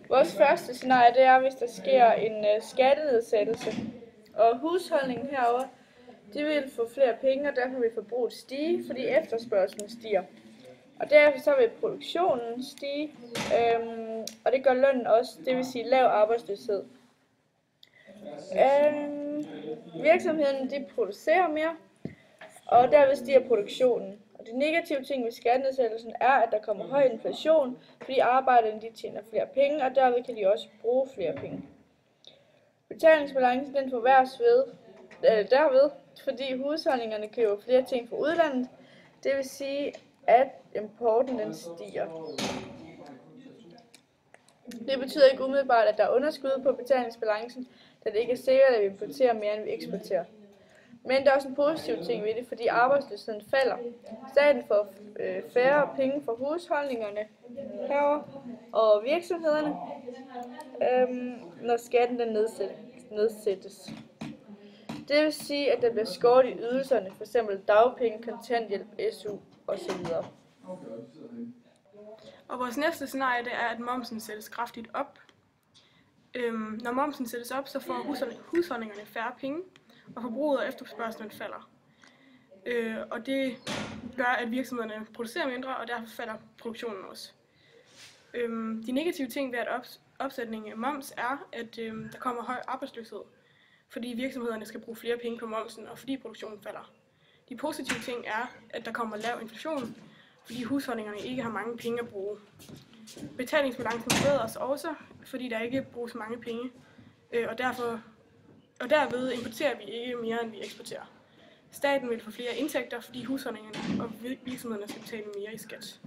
Vores første scenarie, det er, hvis der sker en skattenedsættelse, og husholdningen herover, de vil få flere penge, og derfor vil forbruget stige, fordi efterspørgselen stiger. Og derefter så vil produktionen stige, og det gør lønnen også, det vil sige lav arbejdsløshed. Virksomheden de producerer mere, og derved stiger produktionen. Og de negative ting ved skattenedsættelsen er, at der kommer høj inflation, fordi arbejderne de tjener flere penge, og derved kan de også bruge flere penge. Betalingsbalancen den forværres derved, fordi husholdningerne køber flere ting fra udlandet. Det vil sige, at importen den stiger. Det betyder ikke umiddelbart, at der er underskud på betalingsbalancen, da det ikke er sikkert, at vi importerer mere, end vi eksporterer. Men der er også en positiv ting ved det, fordi arbejdsløsheden falder. Staten får færre penge fra husholdningerne herovre og virksomhederne, når skatten den nedsættes. Det vil sige, at der bliver skåret i ydelserne, f.eks. dagpenge, kontanthjælp, SU osv. Og vores næste scenarie det er, at momsen sættes kraftigt op. Når momsen sættes op, så får husholdningerne færre penge, og forbruget og efterspørgslen falder. Og det gør, at virksomhederne producerer mindre, og derfor falder produktionen også. De negative ting ved at opsætning af moms er, at der kommer høj arbejdsløshed, fordi virksomhederne skal bruge flere penge på momsen, og fordi produktionen falder. De positive ting er, at der kommer lav inflation, fordi husholdningerne ikke har mange penge at bruge. Betalingsbalancen forbedres også, fordi der ikke bruges mange penge, og derved importerer vi ikke mere, end vi eksporterer. Staten vil få flere indtægter, fordi husholdningerne og virksomhederne skal betale mere i skat.